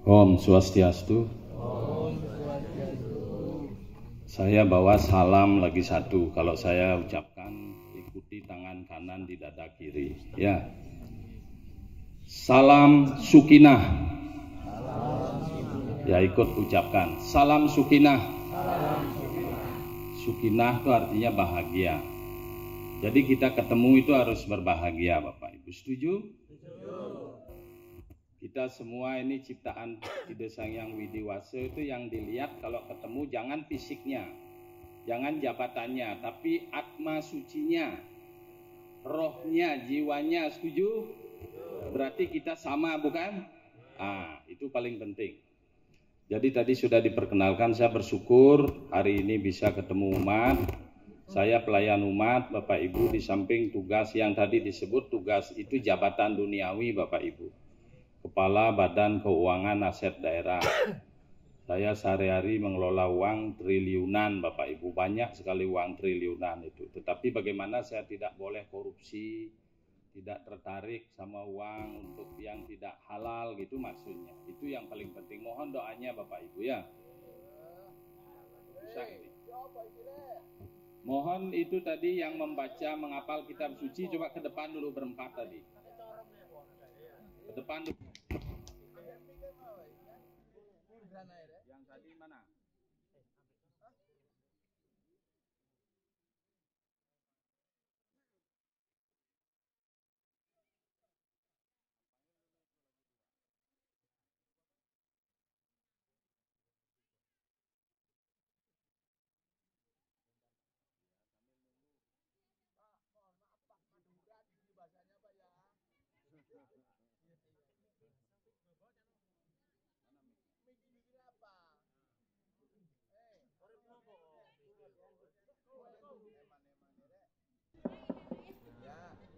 Om Swastiastu. Saya bawa salam lagi satu. Kalau saya ucapkan, ikuti tangan kanan di dada kiri. Ya. Salam Sukinah. Ya, ikut ucapkan. Salam Sukinah. Sukinah itu artinya bahagia. Jadi kita ketemu itu harus berbahagia, Bapak Ibu. Setuju? Kita semua ini ciptaan Ide Sang Hyang Widiwasa itu yang dilihat kalau ketemu jangan fisiknya, jangan jabatannya, tapi atma sucinya, rohnya, jiwanya. Setuju? Berarti kita sama, bukan? Itu paling penting. Jadi tadi sudah diperkenalkan, saya bersyukur hari ini bisa ketemu umat. Saya pelayan umat, Bapak Ibu, di samping tugas yang tadi disebut, tugas itu jabatan duniawi, Bapak Ibu. Kepala Badan Keuangan Aset Daerah. Saya sehari-hari mengelola uang triliunan, Bapak Ibu. Banyak sekali uang triliunan itu. Tetapi bagaimana saya tidak boleh korupsi, tidak tertarik sama uang untuk yang tidak halal gitu maksudnya. Itu yang paling penting. Mohon doanya Bapak Ibu ya. Susah ini. Mohon itu tadi yang membaca, menghafal kitab suci, coba ke depan dulu berempat tadi. Ke depan dulu. Yang tadi mana?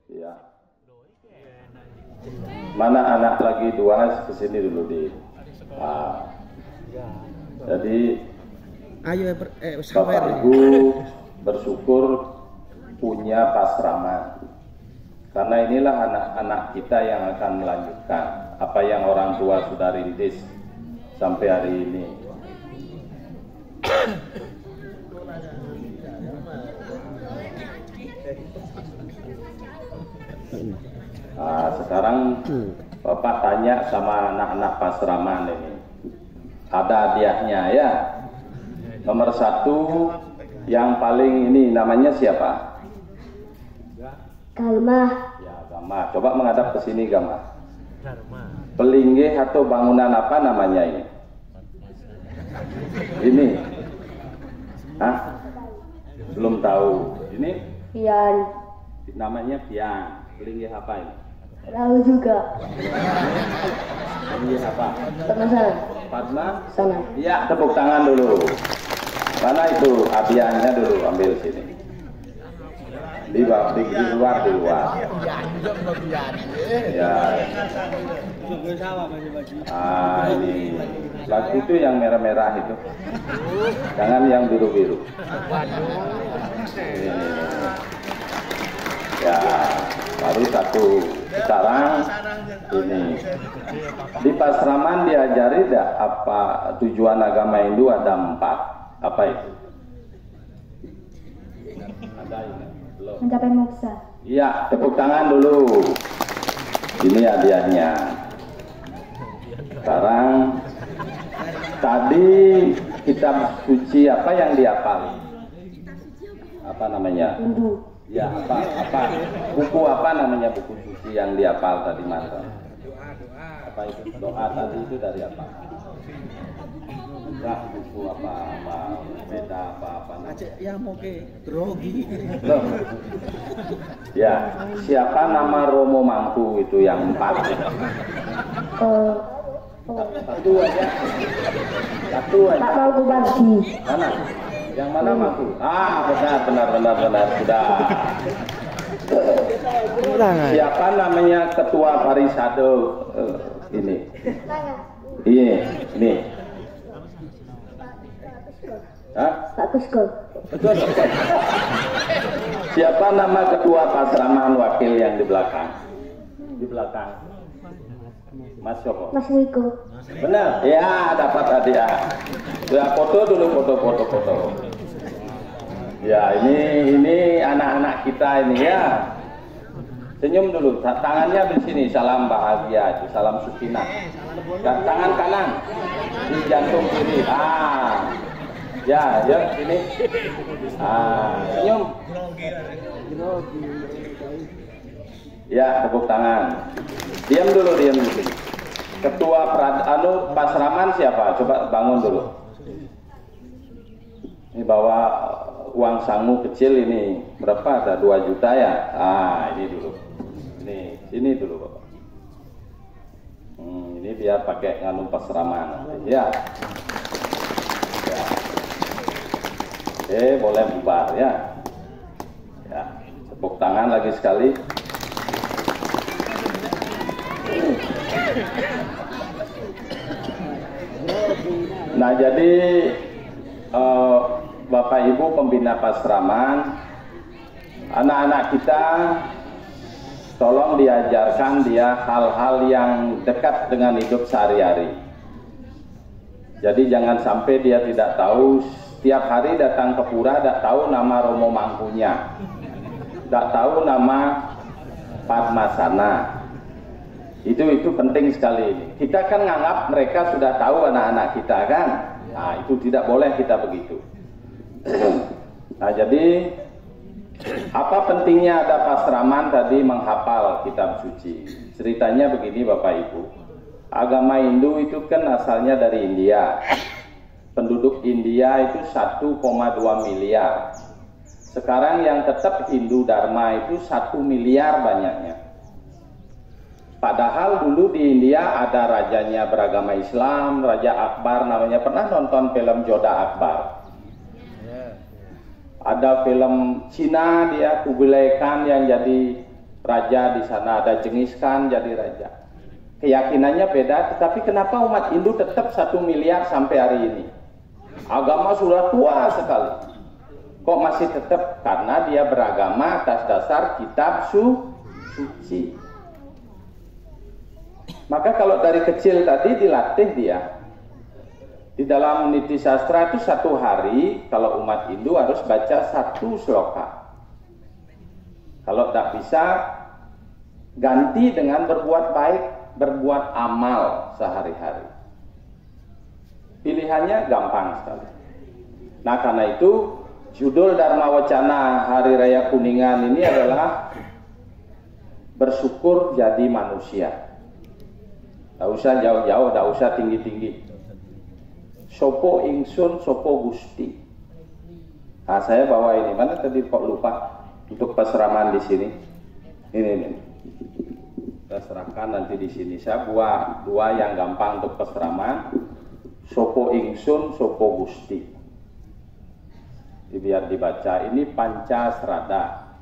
Ya. Mana anak lagi dua kesini dulu di. Jadi Bapak Ibu bersyukur punya pasrama. Karena inilah anak-anak kita yang akan melanjutkan apa yang orang tua sudah rintis sampai hari ini. Sekarang Bapak tanya sama anak-anak pasraman ini. Ada hadiahnya ya. Nomor 1 yang paling ini namanya siapa? Galma. Ya, Gama. Coba menghadap ke sini, Gama. Pelinggih atau bangunan apa namanya ini? Ini? Belum tahu. Ini? Pian. Namanya pian. Pelinggih apa ini? Tahu juga. Pelinggih apa? Sana. Padma? Sana. Iya, tepuk tangan dulu. Mana itu hadiahnya dulu, ambil sini. Di luar. Ya. Ini lagu itu yang merah-merah itu. Jangan yang biru-biru. Ya, baru 1. Sekarang ini di pasraman diajari tidak apa tujuan agama Hindu ada 4. Apa itu? Ada ini. Belum. Mencapai moksa. Iya, tepuk tangan dulu. Ini hadiahnya. Sekarang tadi kitab suci apa yang dihafal? Apa namanya? Hindu. Ya, apa? Buku apa namanya buku suci yang dihafal tadi mantra? Apa itu? Doa tadi itu dari apa? Enggak, buku apa beda apa ya mau ke grogi. Ya, siapa nama Romo Mangku itu yang 4? Satu aja. Tak mau berbagi. Mana? Yang mana Mangku? Benar. Sudah. Siapa namanya ketua Parisado ini? Ini. Pak Kusko. Siapa nama ketua pasraman wakil yang di belakang? Di belakang. Mas Joko. Mas Wiko. Benar? Ya, dapat hadiah. Ya, foto dulu, foto. Ya, ini anak-anak kita ini ya. Senyum dulu, tangannya di sini, salam bahagia, itu salam sukinah. Dan tangan kanan di jantung kiri. Ya, sini. Senyum. Ya, tepuk tangan. Diam dulu. Ketua Pasraman siapa? Coba bangun dulu. Ini bawa uang sangu kecil ini. Berapa? Ada 2 juta ya? Ini dulu. Sini dulu Bapak. Ini biar pakai nganu Pasraman. Ya. Boleh bubar ya. Ya, tepuk tangan lagi sekali. Nah, jadi Bapak Ibu pembina Pasraman, anak-anak kita tolong diajarkan dia hal-hal yang dekat dengan hidup sehari-hari. Jadi jangan sampai dia tidak tahu, setiap hari datang ke pura tidak tahu nama Romo Mangkunya, tidak tahu nama Padmasana. Itu penting sekali. Kita kan nganggap mereka sudah tahu anak-anak kita kan. Nah, itu tidak boleh kita begitu. Nah, jadi apa pentingnya ada Pasraman tadi menghafal kitab suci? Ceritanya begini Bapak Ibu. Agama Hindu itu kan asalnya dari India. Penduduk India itu 1,2 miliar. Sekarang yang tetap Hindu Dharma itu 1 miliar banyaknya. Padahal dulu di India ada rajanya beragama Islam, Raja Akbar namanya. Pernah nonton film Joda Akbar? Ada film Cina dia Kublai Khan yang jadi raja di sana, ada Genghis Khan jadi raja. Keyakinannya beda, tetapi kenapa umat Hindu tetap 1 miliar sampai hari ini? Agama sudah tua sekali. Kok masih tetap? Karena dia beragama atas dasar kitab suci. Maka kalau dari kecil tadi dilatih dia. Di dalam Niti Sastra itu 1 hari kalau umat Hindu harus baca 1 sloka. Kalau tak bisa ganti dengan berbuat baik, berbuat amal sehari-hari. Pilihannya gampang sekali. Nah, karena itu judul Dharma Wacana Hari Raya Kuningan ini adalah bersyukur jadi manusia. Tidak usah jauh-jauh, tidak usah tinggi-tinggi. Sopo ingsun, sopo gusti. Nah, saya bawa ini. Mana tadi kok lupa untuk Pasraman di sini. Ini. Kita serahkan nanti di sini. Saya buat 2 yang gampang untuk Pasraman. Sopo ingsun, sopo gusti. Biar dibaca. Ini Pancasrada.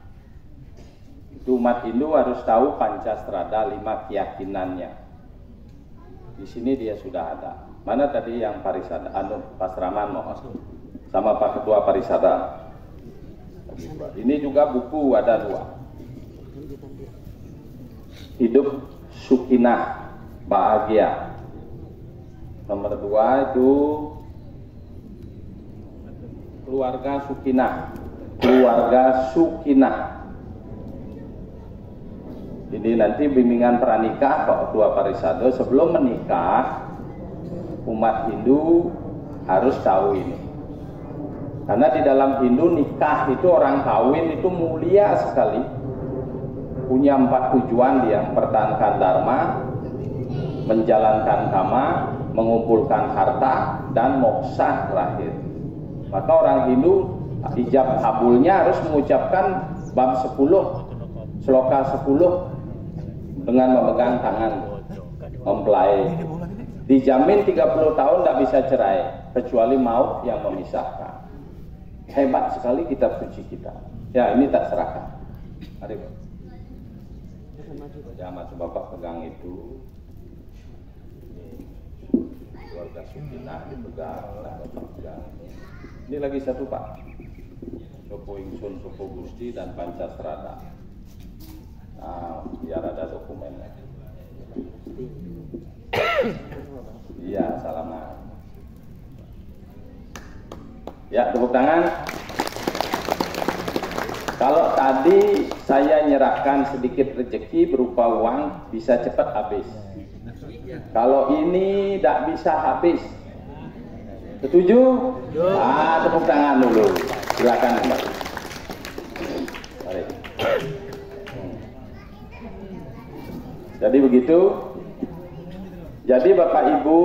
Itu umat Hindu harus tahu Pancasrada 5 keyakinannya. Di sini dia sudah ada. Mana tadi yang Parisada? Pasraman mohon. Sama Pak Ketua Parisada. Ini juga buku ada 2. Hidup Sukinah, bahagia. Nomor 2 itu Keluarga Sukinah. Keluarga Sukinah. Jadi nanti bimbingan pranikah Pak Ketua Parisado sebelum menikah umat Hindu harus tahu ini. Karena di dalam Hindu nikah itu orang kawin itu mulia sekali. Punya 4 tujuan dia, mempertahankan dharma, menjalankan kama, mengumpulkan harta dan moksa terakhir. Maka orang Hindu ijab kabulnya harus mengucapkan bab 10, sloka 10 dengan memegang tangan mempelai. Dijamin 30 tahun tidak bisa cerai kecuali maut yang memisahkan. Hebat sekali kitab suci kita. Ya, ini tak serahkan. Mari Pak. Jangan Bapak pegang itu. Ini keluarga Sukinah dipegang, Bapak pegang. Ini lagi 1 Pak. Sopo ingsun, sopo gusti dan Pancasrada. Nah, biar ada dokumennya. Ya, tepuk tangan. Kalau tadi saya nyerahkan sedikit rezeki berupa uang, bisa cepat habis. Kalau ini tidak bisa habis. Setuju? Tepuk tangan dulu. Silakan kembali. Mari. Jadi begitu. Jadi Bapak Ibu,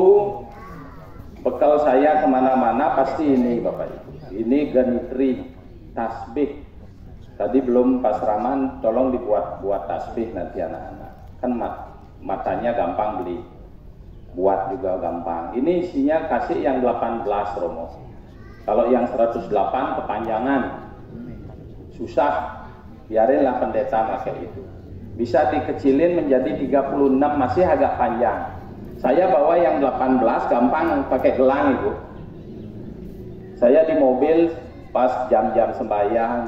bekal saya kemana-mana pasti ini Bapak Ibu. Ini genitri, tasbih. Tadi belum Pak Raman, tolong dibuat tasbih nanti anak-anak. Kan matanya gampang beli. Buat juga gampang. Ini isinya kasih yang 18 Romo. Kalau yang 108 kepanjangan. Susah. Biarinlah pendeta pakai itu. Bisa dikecilin menjadi 36, masih agak panjang. Saya bawa yang 18 gampang pakai gelang Ibu. Saya di mobil pas jam-jam sembahyang.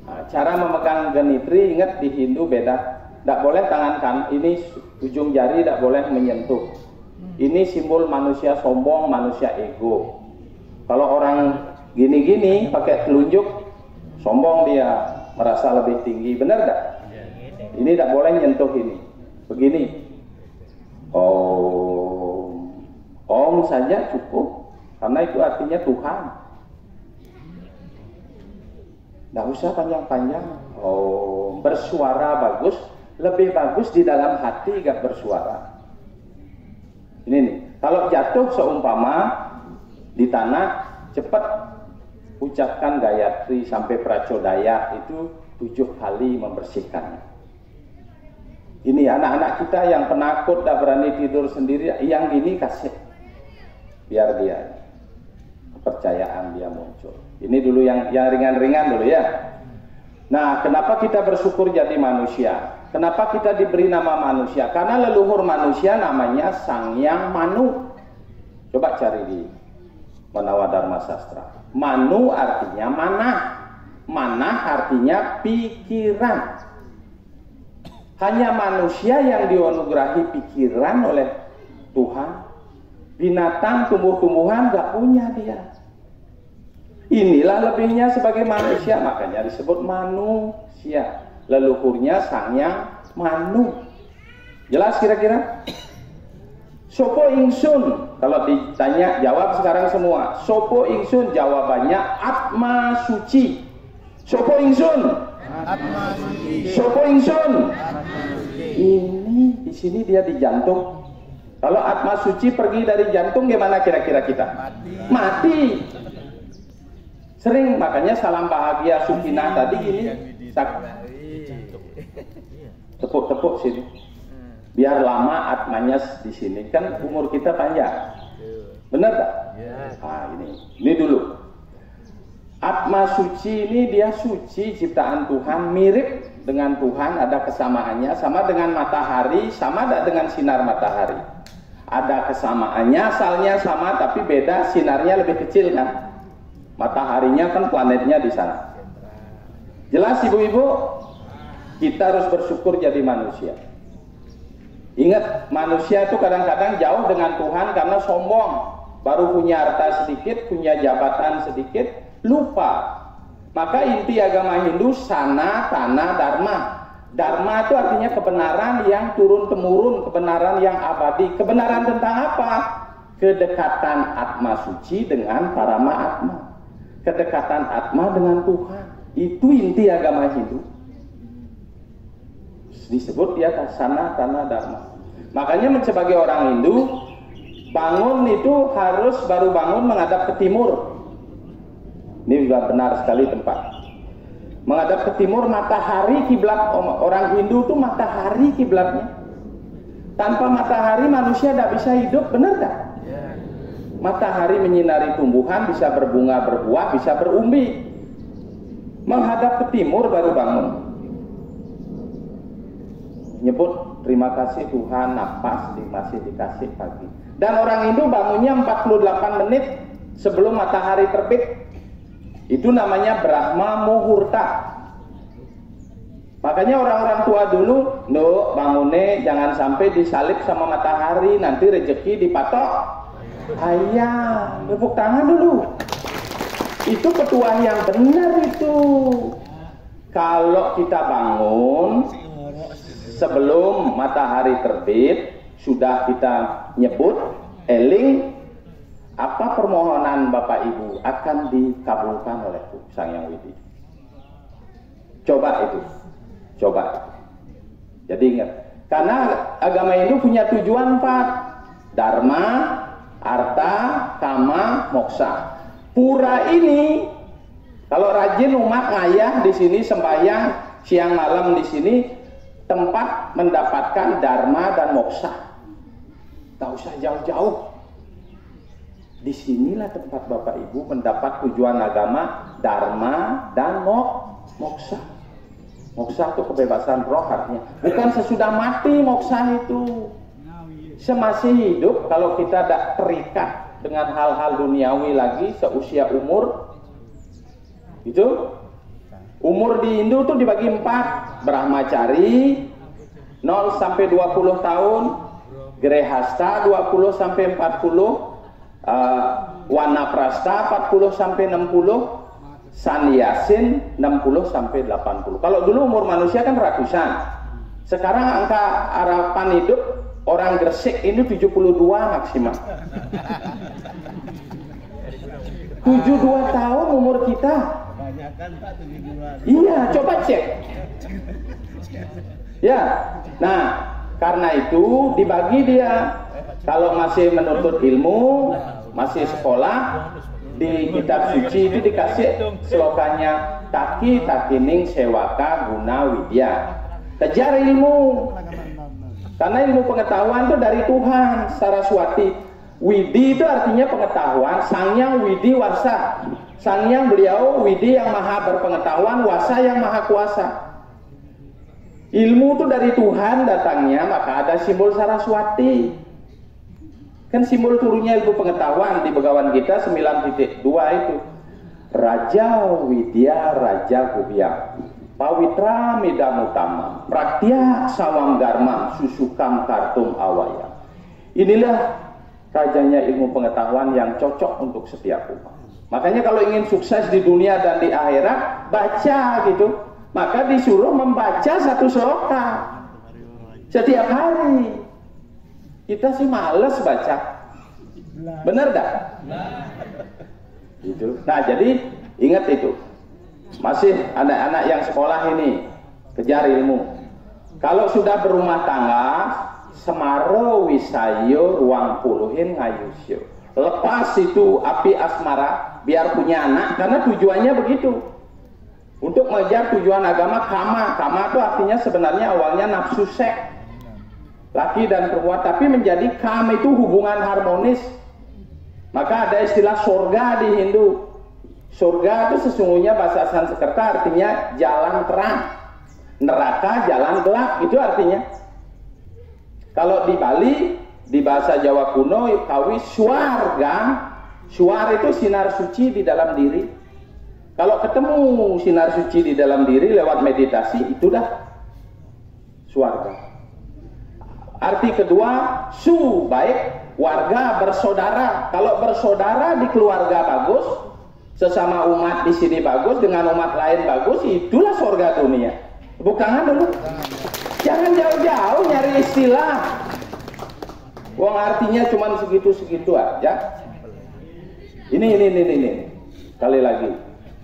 Nah, cara memegang genitri, ingat di Hindu beda. Tidak boleh tangan kan, ini ujung jari tidak boleh menyentuh. Ini simbol manusia sombong, manusia ego. Kalau orang gini-gini pakai telunjuk, sombong dia, merasa lebih tinggi. Benar tidak? Ini tidak boleh nyentuh ini. Begini. Om saja cukup, karena itu artinya Tuhan. Tidak usah panjang-panjang. Bersuara bagus, lebih bagus di dalam hati gak bersuara. Ini nih, kalau jatuh seumpama di tanah, cepat ucapkan Gayatri sampai Pracodaya, itu 7 kali membersihkannya. Ini anak-anak kita yang penakut, tak berani tidur sendiri, yang gini kasih, biar dia kepercayaan dia muncul. Ini dulu yang ringan-ringan dulu ya. Nah, kenapa kita bersyukur jadi manusia? Kenapa kita diberi nama manusia? Karena leluhur manusia namanya Sangyang Manu. Coba cari di Manawa Dharma Sastra. Manu artinya manah. Manah artinya pikiran. Hanya manusia yang dianugerahi pikiran oleh Tuhan. Binatang, tumbuh-tumbuhan gak punya dia. Inilah lebihnya sebagai manusia, makanya disebut manusia. Leluhurnya Sangyang Manu. Jelas kira-kira? Sopo ingsun, kalau ditanya jawab sekarang semua. Sopo ingsun, jawabannya Atma Suci. Sopo ingsun, Atma Suci. Sopo ingsun, ini di sini dia di jantung. Kalau Atma Suci pergi dari jantung, gimana kira-kira kita? Mati. Sering, makanya salam bahagia Sukinah tadi gini, tepuk-tepuk sini, biar lama atmanya di sini. Kan umur kita panjang, benar tak? Nah, ini dulu. Atma Suci ini dia suci, ciptaan Tuhan, mirip dengan Tuhan, ada kesamaannya, sama dengan matahari, sama tak dengan sinar matahari. Ada kesamaannya, asalnya sama, tapi beda, sinarnya lebih kecil kan? Mataharinya kan planetnya di sana. Jelas ibu-ibu? Kita harus bersyukur jadi manusia. Ingat, manusia itu kadang-kadang jauh dengan Tuhan karena sombong. Baru punya harta sedikit, punya jabatan sedikit, lupa. Maka inti agama Hindu sana, tanah, dharma. Dharma itu artinya kebenaran yang turun-temurun, kebenaran yang abadi. Kebenaran tentang apa? Kedekatan Atma Suci dengan Parama Atma. Kedekatan Atma dengan Tuhan. Itu inti agama Hindu. Disebut dia sana, tanah, dharma. Makanya sebagai orang Hindu, bangun itu harus baru bangun menghadap ke timur. Ini juga benar sekali tempat. Menghadap ke timur, matahari kiblat orang Hindu itu matahari kiblatnya. Tanpa matahari manusia tidak bisa hidup, benar tak? Matahari menyinari tumbuhan, bisa berbunga, berbuah, bisa berumbi. Menghadap ke timur baru bangun. Nyebut terima kasih Tuhan, napas masih dikasih pagi. Dan orang Hindu bangunnya 48 menit sebelum matahari terbit. Itu namanya Brahma Muhurta. Makanya orang-orang tua dulu, bangunnya jangan sampai disalip sama matahari, nanti rezeki dipatok. Ayah, tepuk tangan dulu. Itu petuah yang benar itu. Kalau kita bangun sebelum matahari terbit, sudah kita nyebut eling, apa permohonan Bapak Ibu akan dikabulkan oleh Sang Hyang Widi. Coba itu, coba. Jadi ingat, karena agama Hindu punya tujuan 4: Dharma, Artha, Kama, Moksa. Pura ini, kalau rajin umat ngayah di sini sembahyang siang malam di sini, tempat mendapatkan dharma dan moksa. Tak usah jauh-jauh. Disinilah tempat Bapak Ibu mendapat tujuan agama dharma dan moksa. Moksa itu kebebasan roh artinya. Bukan sesudah mati moksa itu. Semasih hidup kalau kita tidak terikat dengan hal-hal duniawi lagi seusia umur. Itu umur di Hindu tuh dibagi 4: Brahmacari 0 sampai 20 tahun, Grehasta 20 sampai 40, Wanaprastha 40 sampai 60, Sannyasin 60 sampai 80. Kalau dulu umur manusia kan ratusan. Sekarang angka harapan hidup orang Gresik ini 72 maksimal. 72 tahun umur kita. Iya, coba cek. Ya, nah karena itu dibagi dia. Kalau masih menuntut ilmu, masih sekolah, di kitab suci itu dikasih slogannya Taki Takining Sewaka Guna Widya. Kejar ilmu. Karena ilmu pengetahuan itu dari Tuhan, Saraswati. Widi itu artinya pengetahuan, Sang Hyang Widi Wasa. Sang Hyang beliau Widi yang maha berpengetahuan, Wasa yang maha kuasa. Ilmu itu dari Tuhan datangnya, maka ada simbol Saraswati. Kan simbol turunnya ilmu pengetahuan di Begawan kita 9.2 itu. Raja Widya Raja Guhya, Pawitra Midamutama, Praktya Sawam Dharma, Susukam Kartum Awaya. Inilah rajanya ilmu pengetahuan yang cocok untuk setiap umat. Makanya kalau ingin sukses di dunia dan di akhirat, baca gitu. Maka disuruh membaca 1 sloka setiap hari. Kita sih males baca. Bener dah? Gitu. Nah jadi ingat itu. Masih anak-anak yang sekolah ini kejar ilmu. Kalau sudah berumah tangga, semaro wisayo ruang puluhin ngayusyo. Lepas itu api asmara biar punya anak, karena tujuannya begitu. Untuk mengejar tujuan agama kama. Kama itu artinya sebenarnya awalnya nafsu seks, laki dan perempuan, tapi menjadi kam itu hubungan harmonis. Maka ada istilah surga di Hindu. Surga itu sesungguhnya bahasa Sanskerta artinya jalan terang. Neraka jalan gelap, itu artinya. Kalau di Bali, di bahasa Jawa kuno, kawi swarga. Swar itu sinar suci di dalam diri. Kalau ketemu sinar suci di dalam diri lewat meditasi, itu dah swarga. Arti kedua, su, baik, warga bersaudara. Kalau bersaudara di keluarga bagus, sesama umat di sini bagus, dengan umat lain bagus, itulah surga dunia. Tepuk tangan dulu. Jangan jauh-jauh nyari istilah. Wong artinya cuma segitu-segitu aja. Ini. Sekali lagi,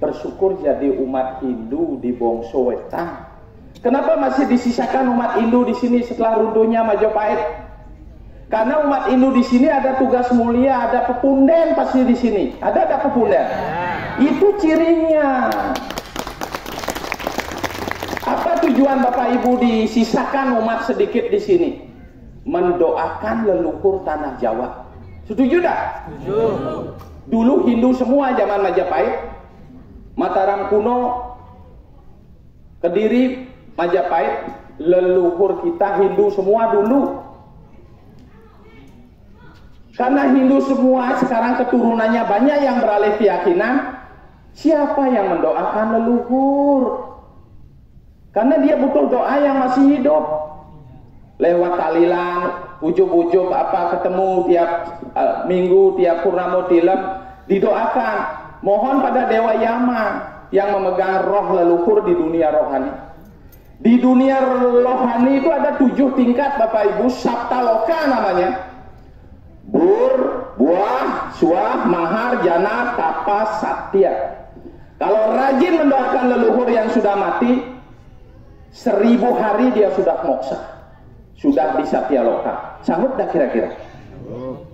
bersyukur jadi umat Hindu di Bongso Wetan. Kenapa masih disisakan umat Hindu di sini setelah runtuhnya Majapahit? Karena umat Hindu di sini ada tugas mulia, ada pepunden pasti di sini. Ada pepunden. Itu cirinya. Apa tujuan Bapak Ibu disisakan umat sedikit di sini? Mendoakan leluhur tanah Jawa. Setuju dah? Setuju. Dulu Hindu semua zaman Majapahit. Mataram kuno, Kediri, Majapahit, leluhur kita Hindu semua dulu. Karena Hindu semua sekarang keturunannya banyak yang beralih keyakinan, siapa yang mendoakan leluhur? Karena dia butuh doa yang masih hidup. Lewat talilan, ujub-ujub apa ketemu tiap minggu, tiap purnama tilam, didoakan. mohon pada Dewa Yama yang memegang roh leluhur di dunia rohani. Di dunia rohani itu ada 7 tingkat Bapak Ibu, Saptaloka namanya. Bur, buah, suah, mahar, jana, tapa, satya. Kalau rajin mendoakan leluhur yang sudah mati, 1000 hari dia sudah moksa, sudah di Satyaloka. Sanggup dah kira-kira?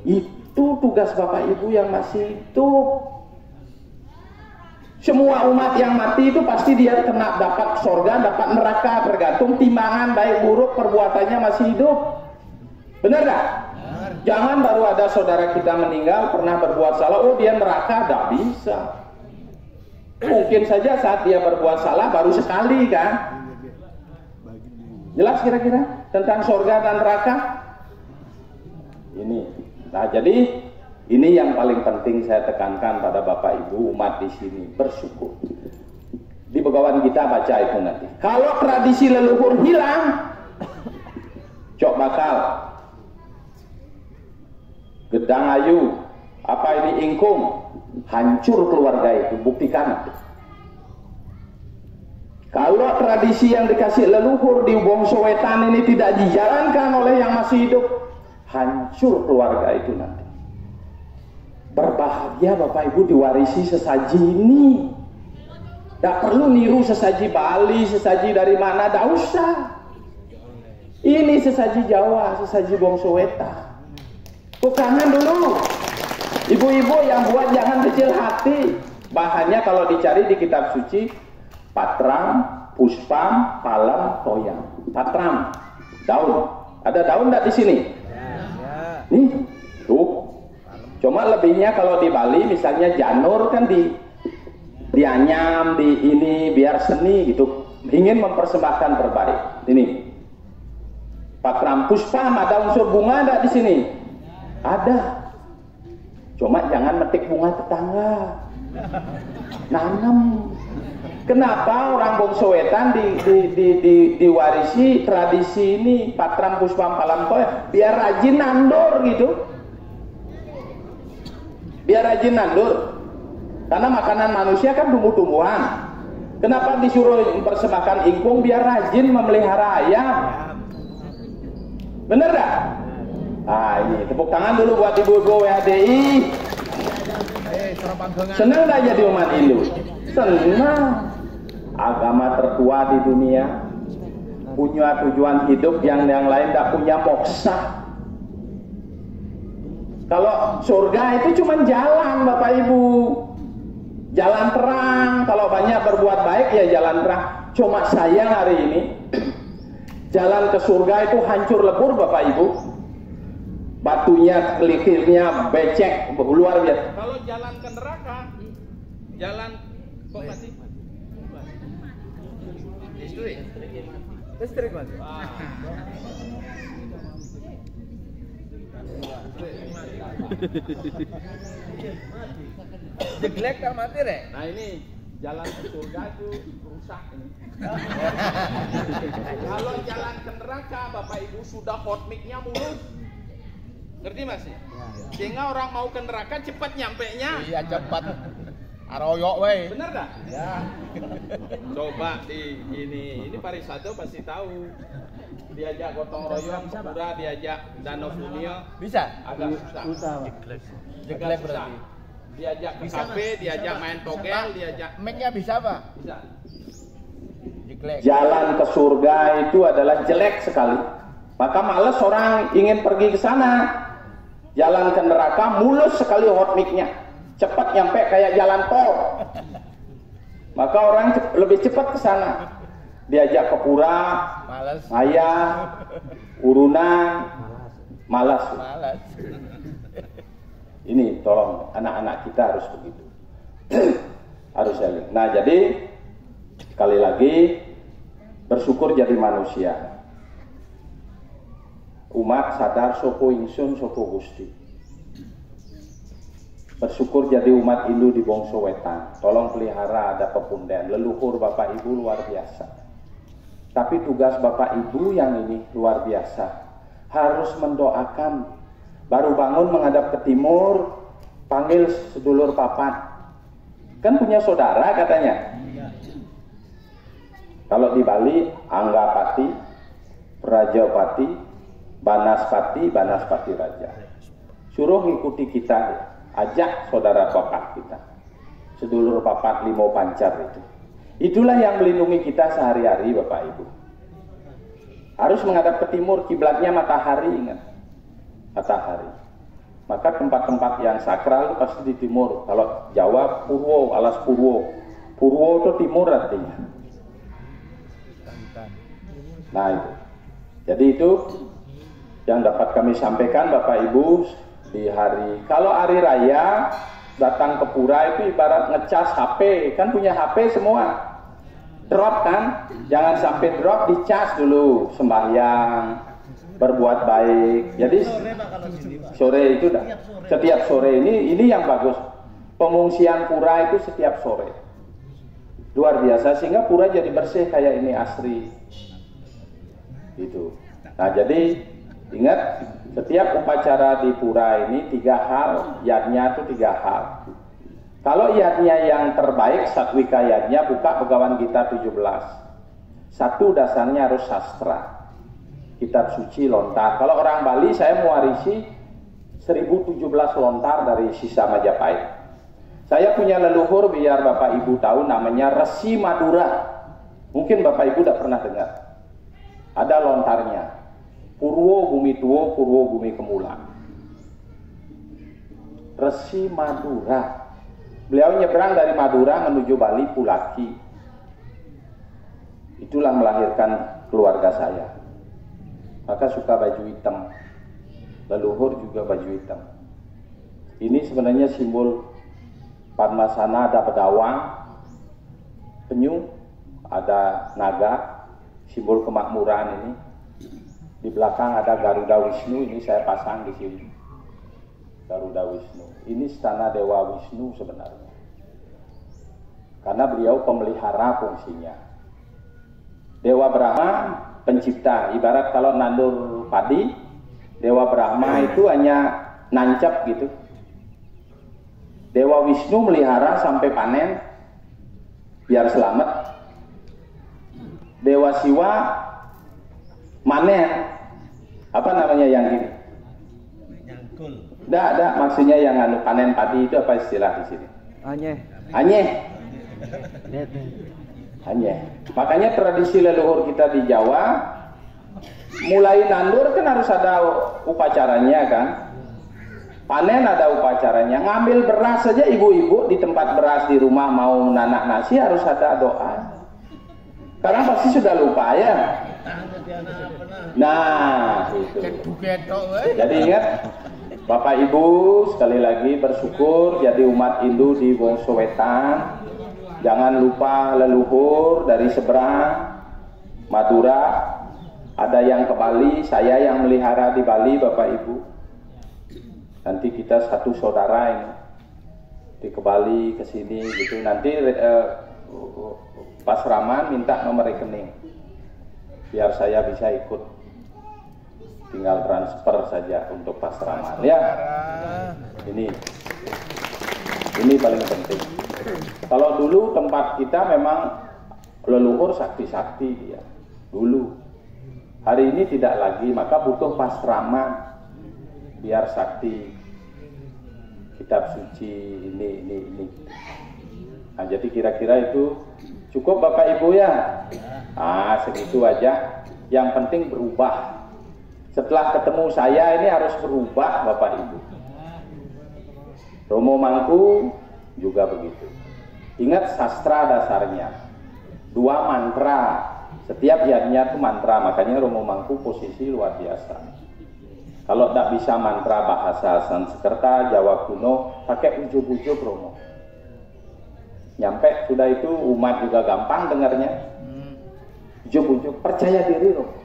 Itu tugas Bapak Ibu yang masih hidup. Semua umat yang mati itu pasti dia kena dapat sorga, dapat neraka, tergantung timbangan baik buruk perbuatannya masih hidup. Benar gak? Jangan baru ada saudara kita meninggal pernah berbuat salah, oh dia neraka, tidak bisa. Mungkin saja saat dia berbuat salah baru sekali kan. Jelas kira-kira tentang sorga dan neraka? Ini. Nah jadi ini yang paling penting saya tekankan pada Bapak Ibu umat di sini, bersyukur. Di Begawan kita baca itu nanti. Kalau tradisi leluhur hilang, cok bakal gedang ayu, apa ini ingkung, hancur keluarga itu, buktikan. Kalau tradisi yang dikasih leluhur di Bongso Wetan ini tidak dijalankan oleh yang masih hidup, hancur keluarga itu nanti. Berbahagia Bapak Ibu diwarisi sesaji ini. Tidak perlu niru sesaji Bali, sesaji dari mana, tidak usah. Ini sesaji Jawa, sesaji Bongso Wetan. Tukangan dulu. Ibu-ibu yang buat jangan kecil hati. Bahannya kalau dicari di kitab suci, patram, puspam, palam, toyang. Patram, daun. Ada daun tidak di sini? Nih, tuh. Cuma lebihnya kalau di Bali misalnya janur kan dianyam, di ini biar seni gitu. Ingin mempersembahkan terbaik. Ini. Patram, puspam, ada unsur bunga tidak di sini? Ada. Cuma jangan metik bunga tetangga. Nanam. Kenapa orang Bongso Wetan diwarisi tradisi ini patram puspam palam toya? Biar rajin nandur gitu. Biar rajin nandur. Karena makanan manusia kan tumbuh-tumbuhan. Kenapa disuruh mempersembahkan ingkung? Biar rajin memelihara ayam. Bener gak? Ah ini tepuk tangan dulu buat ibu-ibu WHDI. Senang gak jadi umat Hindu? Senang. Agama tertua di dunia, punya tujuan hidup yang lain tidak punya moksa. Kalau surga itu cuma jalan Bapak Ibu, jalan terang. Kalau banyak berbuat baik ya jalan terang. Cuma sayang hari ini jalan ke surga itu hancur lebur Bapak Ibu. Batunya, kelikirnya, becek, luar biasa. Kalau jalan ke neraka, jalan kok mati? Listrik mas. Jeglek tak mati rek. Nah ini jalan ke surga itu rusak ini. Kalau jalan ke neraka Bapak Ibu sudah hot mic-nya mulus. Ngerti Mas? Sehingga orang mau ke neraka cepat nyampe-nya. Iya cepat. Aroyok weh. Bener dah? Ya. Coba di ini Parisato pasti tahu. Diajak gotong royong, Pura diajak Danau Funio. Bisa? Agak susah. Jeglek berarti. Diajak ke kafe, diajak main togel, diajak. Mic-nya bisa Pak? Bisa. Jeglek. Jalan ke surga itu adalah jelek sekali. Maka males orang ingin pergi ke sana. Jalan ke neraka mulus sekali hot mic-nya. Cepat nyampe kayak jalan tol. Maka orang lebih cepat ke sana. Diajak ke pura, Males. ayah, urunan, malas. Ini tolong anak-anak kita harus begitu. Harus jalan. Nah jadi sekali lagi bersyukur jadi manusia. Umat sadar sopo ingsun sopo Gusti. Bersyukur jadi umat Hindu di Bongso Wetan. Tolong pelihara ada pepundian. Leluhur Bapak Ibu luar biasa. Tapi tugas Bapak Ibu yang ini luar biasa. Harus mendoakan. Baru bangun menghadap ke timur, panggil sedulur papat. Kan punya saudara katanya. Kalau di Bali, Anggapati, Rajapati, Banaspati, Banaspati Raja. Suruh ngikuti kita, ajak saudara papat kita. Sedulur papat limo pancar itu. Itulah yang melindungi kita sehari-hari Bapak Ibu. Harus menghadap ke timur, kiblatnya matahari, ingat. Matahari. Maka tempat-tempat yang sakral itu pasti di timur. Kalau Jawa, Purwo, alas Purwo. Purwo itu timur artinya. Nah itu. Jadi itu yang dapat kami sampaikan Bapak Ibu di hari. Kalau hari raya datang ke pura itu ibarat ngecas HP. Kan punya HP semua. Drop kan? Jangan sampai drop, dicas dulu. Sembahyang, berbuat baik. Jadi sore itu dah. Setiap sore ini yang bagus. Pengungsian pura itu setiap sore. Luar biasa sehingga pura jadi bersih kayak ini asri. Gitu. Nah jadi ingat setiap upacara di pura ini 3 hal, yadnya itu 3 hal. Kalau yadnya yang terbaik, satwika yadnya, buka Begawan Gita 17. Satu dasarnya harus sastra, kitab suci lontar. Kalau orang Bali saya mewarisi 1017 lontar dari sisa Majapahit. Saya punya leluhur biar Bapak Ibu tahu namanya Resi Madura. Mungkin Bapak Ibu tidak pernah dengar. Ada lontarnya. Purwo Bumi Tuwo, Purwo Bumi Kemula. Resi Madura. Beliau nyebrang dari Madura menuju Bali Pulaki. Itulah melahirkan keluarga saya. Maka suka baju hitam. Leluhur juga baju hitam. Ini sebenarnya simbol Padmasana, ada pedawang, penyu, ada naga, simbol kemakmuran ini. Di belakang ada Garuda Wisnu, ini saya pasang di sini. Garuda Wisnu. Ini istana Dewa Wisnu sebenarnya. Karena beliau pemelihara fungsinya. Dewa Brahma pencipta. Ibarat kalau nandur padi, Dewa Brahma itu hanya nancap gitu. Dewa Wisnu melihara sampai panen biar selamat. Dewa Siwa manen. Apa namanya yang gini? Enggak ada, maksudnya yang panen padi itu apa istilah di sini? Anyeh. Anyeh. Anyeh. Makanya tradisi leluhur kita di Jawa mulai nandur kan harus ada upacaranya kan? Panen ada upacaranya. Ngambil beras saja ibu-ibu di tempat beras di rumah mau nanak nasi harus ada doa. Karena pasti sudah lupa ya. Nah, itu. Jadi ingat Bapak Ibu sekali lagi bersyukur jadi umat Hindu di Wongso Wetan. Jangan lupa leluhur dari seberang Madura. Ada yang ke Bali, saya yang melihara di Bali Bapak Ibu. Nanti kita satu saudara ini di ke Bali ke sini gitu. Nanti pas Raman minta nomor rekening biar saya bisa ikut. Tinggal transfer saja untuk pas Raman ya. Ini paling penting. Kalau dulu tempat kita memang leluhur sakti-sakti dia dulu. Hari ini tidak lagi, maka butuh pas Raman biar sakti, kitab suci ini. Nah, jadi kira-kira itu cukup Bapak Ibu ya. Ah, segitu aja. Yang penting berubah. Setelah ketemu saya ini harus berubah Bapak Ibu. Romo Mangku juga begitu. Ingat sastra dasarnya. 2 mantra. Setiap yadnya itu mantra. Makanya Romo Mangku posisi luar biasa. Kalau tidak bisa mantra bahasa Sanskerta, Jawa kuno, pakai ujub-ujub Romo. Nyampe sudah itu umat juga gampang dengarnya. Ujub-ujub, percaya diri Romo.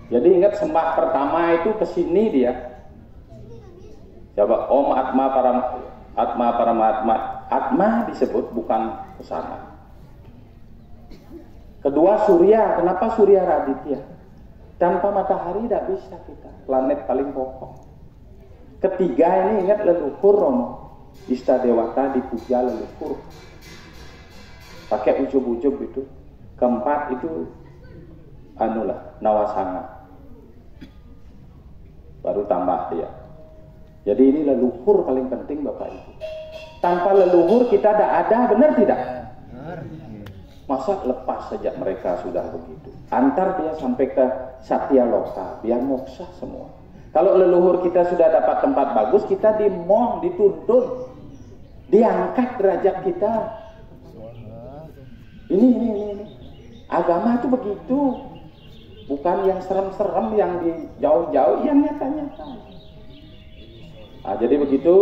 Jadi ingat sembah pertama itu kesini dia. Coba Om Atma Paramatma. Atma disebut bukan kesana. Kedua Surya. Kenapa Surya Raditya? Tanpa matahari tidak bisa kita. Planet paling pokok. Ketiga ini ingat leluhur Romo. Ista Dewata dipuja leluhur. Pakai ujub-ujub itu. Keempat itu Nawasanga. Baru tambah dia. Jadi ini leluhur paling penting Bapak Ibu. Tanpa leluhur kita tidak ada, benar tidak? Masa lepas saja mereka sudah begitu. Antar dia sampai ke Satya Loka, biar moksa semua. Kalau leluhur kita sudah dapat tempat bagus, kita dimohon, dituntun, diangkat derajat kita. Ini. Agama itu begitu. Bukan yang serem-serem, yang di jauh-jauh, yang nyata-nyata. Nah, jadi begitu.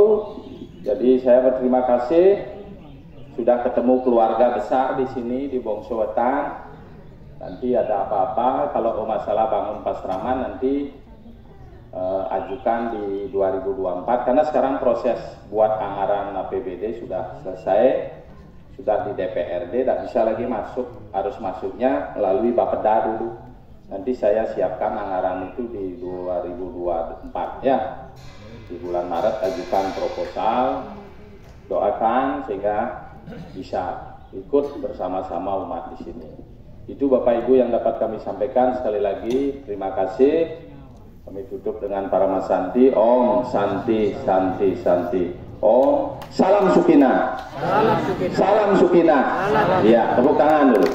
Jadi saya berterima kasih sudah ketemu keluarga besar di sini di Bongso Wetan. Nanti ada apa-apa kalau masalah bangun Pasraman nanti ajukan di 2024 karena sekarang proses buat anggaran APBD sudah selesai, sudah di DPRD, tidak bisa lagi masuk, harus masuknya melalui Bapeda dulu. Nanti saya siapkan anggaran itu di 2024 ya. Di bulan Maret ajukan proposal, doakan sehingga bisa ikut bersama-sama umat di sini. Itu Bapak Ibu yang dapat kami sampaikan. Sekali lagi terima kasih. Kami tutup dengan Parama Santi. Om Santi Santi Santi. Om Salam Sukina. Salam Sukina. Ya, tepuk tangan dulu.